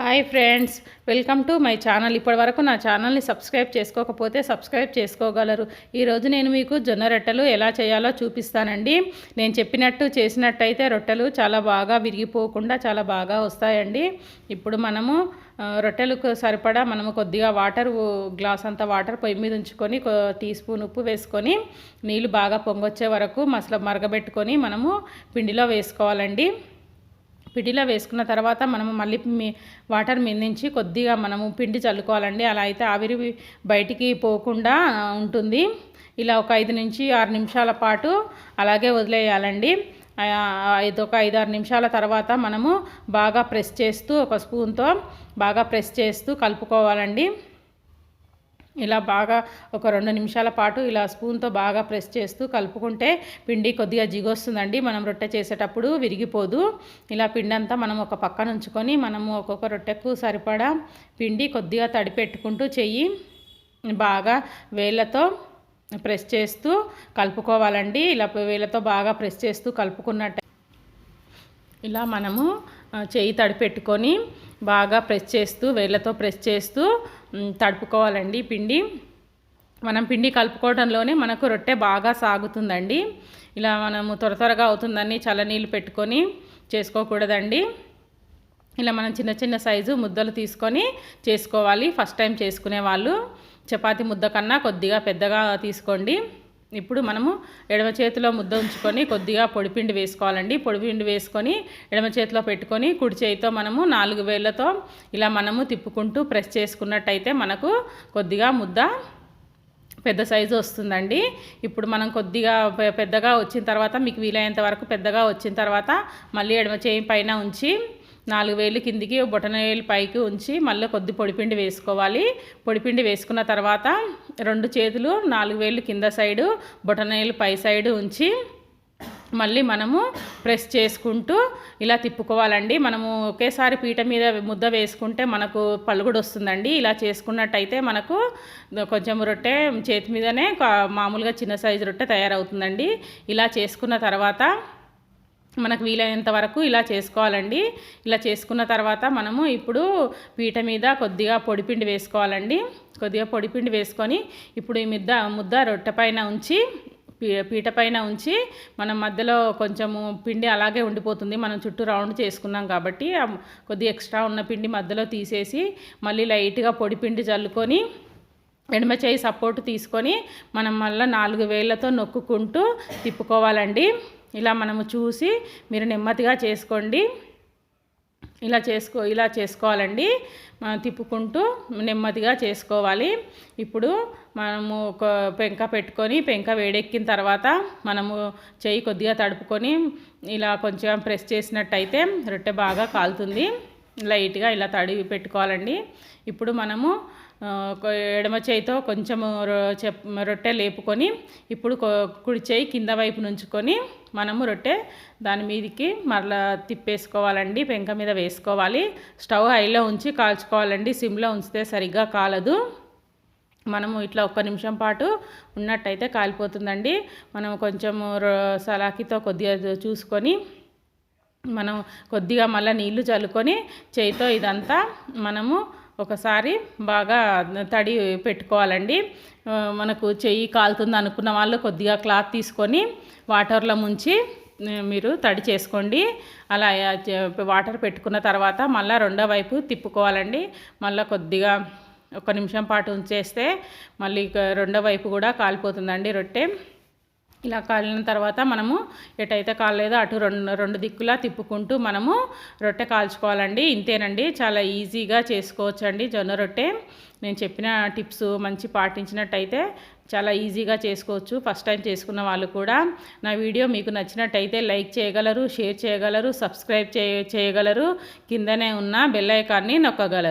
Hi friends, welcome to my channel. ఇప్పటి వరకు నా ఛానల్ని సబ్స్క్రైబ్ చేసుకోకపోతే సబ్స్క్రైబ్ చేసుకోగలరు. ఈరోజు నేను మీకు జొన్న రొట్టెలు ఎలా చేయాలో చూపిస్తానండి. నేను చెప్పినట్టు చేసినట్టయితే రొట్టెలు చాలా బాగా విరిగిపోకుండా చాలా బాగా వస్తాయండి. ఇప్పుడు మనము రొట్టెలకు సరిపడా మనము కొద్దిగా గ్లాస్ అంత వాటర్ పొయ్యి మీద ఉంచుకొని టీ స్పూన్ ఉప్పు వేసుకొని నీళ్ళు బాగా పొంగొచ్చే వరకు మరగబెట్టుకొని మనము పిండిలో వేసుకోవాలండి. పిండిలో వేసుకున్న తర్వాత మనము మళ్ళీ వాటర్ మీద నుంచి కొద్దిగా మనము పిండి చల్లుకోవాలండి. అలా అయితే ఆవిరి బయటికి పోకుండా ఉంటుంది. ఇలా ఒక 5 నుంచి 6 నిమిషాల పాటు అలాగే వదిలేయాలండి. ఒక 5-6 నిమిషాల తర్వాత మనము బాగా ప్రెస్ చేస్తూ ఒక స్పూన్తో బాగా ప్రెస్ చేస్తూ కలుపుకోవాలండి. ఇలా బాగా ఒక 2 నిమిషాల పాటు ఇలా స్పూన్తో బాగా ప్రెస్ చేస్తూ కలుపుకుంటే పిండి కొద్దిగా జిగొస్తుందండి. మనం రొట్టె చేసేటప్పుడు విరిగిపోదు. ఇలా పిండి అంతా మనం ఒక పక్కన ఉంచుకొని మనము ఒక్కొక్క రొట్టెకు సరిపడా పిండి కొద్దిగా తడిపెట్టుకుంటూ చెయ్యి బాగా వేళ్ళతో ప్రెస్ చేస్తూ కలుపుకోవాలండి. ఇలా వేళ్ళతో బాగా ప్రెస్ చేస్తూ కలుపుకున్నట్టు ఇలా మనము చెయ్యి తడిపెట్టుకొని బాగా ప్రెస్ చేస్తూ వేళ్ళతో ప్రెస్ చేస్తూ తడుపుకోవాలండి పిండి. మనం పిండి కలుపుకోవడంలోనే మనకు రొట్టె బాగా సాగుతుందండి. ఇలా మనము త్వరగా అవుతుందని చల్లనీళ్ళు పెట్టుకొని చేసుకోకూడదండి. ఇలా మనం చిన్న చిన్న సైజు ముద్దలు తీసుకొని చేసుకోవాలి. ఫస్ట్ టైం చేసుకునే వాళ్ళు చపాతీ ముద్ద కన్నా కొద్దిగా పెద్దగా తీసుకోండి. ఇప్పుడు మనము ఎడమ చేతిలో ముద్ద ఉంచుకొని కొద్దిగా పొడిపిండి వేసుకోవాలండి. పొడిపిండి వేసుకొని ఎడమ చేతిలో పెట్టుకొని కుడి చేతితో మనము 4 వేళ్ళతో ఇలా మనము తిప్పుకుంటూ ప్రెస్ చేసుకున్నట్టయితే మనకు కొద్దిగా ముద్ద పెద్ద సైజు వస్తుందండి. ఇప్పుడు మనం కొద్దిగా పెద్దగా వచ్చిన తర్వాత మీకు వీలైనంత వరకు పెద్దగా వచ్చిన తర్వాత మళ్ళీ ఎడమ చేయి పైన ఉంచి 4 వేలు కిందికి బొటనవేలు పైకి ఉంచి మళ్ళీ కొద్ది పొడిపిండి వేసుకోవాలి. పొడిపిండి వేసుకున్న తర్వాత 2 చేతులు 4 వేలు కింద సైడు బొటనవేలు పై సైడు ఉంచి మళ్ళీ మనము ప్రెస్ చేసుకుంటూ ఇలా తిప్పుకోవాలండి. మనము ఒకేసారి పీట మీద ముద్ద వేసుకుంటే మనకు పలుగుడు వస్తుందండి. ఇలా చేసుకున్నట్టయితే మనకు కొంచెం రొట్టె చేతి మీదనే మామూలుగా చిన్న సైజు రొట్టె తయారవుతుందండి. ఇలా చేసుకున్న తర్వాత మనకు వీలైనంత వరకు ఇలా చేసుకోవాలండి. ఇలా చేసుకున్న తర్వాత మనము ఇప్పుడు పీట మీద కొద్దిగా పొడిపిండి వేసుకోవాలండి. కొద్దిగా పొడిపిండి వేసుకొని ఇప్పుడు ఈ ముద్ద రొట్టె పైన ఉంచి పీట పైన ఉంచి మనం మధ్యలో కొంచెము పిండి అలాగే ఉండిపోతుంది. మనం చుట్టూ రౌండ్ చేసుకున్నాం కాబట్టి కొద్దిగా ఎక్స్ట్రా ఉన్న పిండి మధ్యలో తీసేసి మళ్ళీ లైట్గా పొడిపిండి చల్లుకొని ఎడమ చేయి సపోర్ట్ తీసుకొని మనం మళ్ళీ 4 వేళ్ళతో నొక్కుకుంటూ తిప్పుకోవాలండి. ఇలా మనము చూసి మీరు నెమ్మదిగా చేసుకోండి. ఇలా చేసుకోవాలండి. మనం తిప్పుకుంటూ నెమ్మదిగా చేసుకోవాలి. ఇప్పుడు మనము ఒక పెంక పెట్టుకొని పెంక వేడెక్కిన తర్వాత మనము చెయ్యి కొద్దిగా తడుపుకొని ఇలా కొంచెం ప్రెస్ చేసినట్టయితే రొట్టె బాగా కాలుతుంది. లైట్గా ఇలా తడివి పెట్టుకోవాలండి. ఇప్పుడు మనము ఎడమ చేయితో కొంచెము రొట్టె లేపుకొని ఇప్పుడు కుడి చేయి కింద వైపు నుంచుకొని మనము రొట్టె దాని మీదకి మరలా తిప్పేసుకోవాలండి. పెంక మీద వేసుకోవాలి. స్టవ్ హైలో ఉంచి కాల్చుకోవాలండి. సిమ్లో ఉంచితే సరిగ్గా కాలదు. మనము ఇట్లా 1 నిమిషం పాటు ఉన్నట్టయితే కాలిపోతుందండి. మనం కొంచెము సలాకితో కొద్దిగా చూసుకొని మనం కొద్దిగా మళ్ళీ నీళ్లు చల్లుకొని చేయితో ఇదంతా మనము ఒకసారి బాగా తడి పెట్టుకోవాలండి. మనకు చెయ్యి కాలుతుంది అనుకున్న వాళ్ళు కొద్దిగా క్లాత్ తీసుకొని వాటర్లో ముంచి మీరు తడి చేసుకోండి. అలా వాటర్ పెట్టుకున్న తర్వాత మళ్ళీ రెండో వైపు తిప్పుకోవాలండి. మళ్ళీ కొద్దిగా 1 నిమిషం పాటు ఉంచేస్తే మళ్ళీ రెండో వైపు కూడా కాలిపోతుందండి రొట్టె. ఇలా కాలిన తర్వాత మనము ఎటైతే కాలేదో అటు రెండు దిక్కులా తిప్పుకుంటూ మనము రొట్టె కాల్చుకోవాలండి. ఇంతేనండి, చాలా ఈజీగా చేసుకోవచ్చండి జొన్న రొట్టె. నేను చెప్పిన టిప్స్ మంచి పాటించినట్టయితే చాలా ఈజీగా చేసుకోవచ్చు. ఫస్ట్ టైం చేసుకున్న వాళ్ళు కూడా. నా వీడియో మీకు నచ్చినట్టయితే లైక్ చేయగలరు, షేర్ చేయగలరు, సబ్స్క్రైబ్ చేయగలరు. కిందనే ఉన్న బెల్ ఐకాన్ని నొక్కగలరు.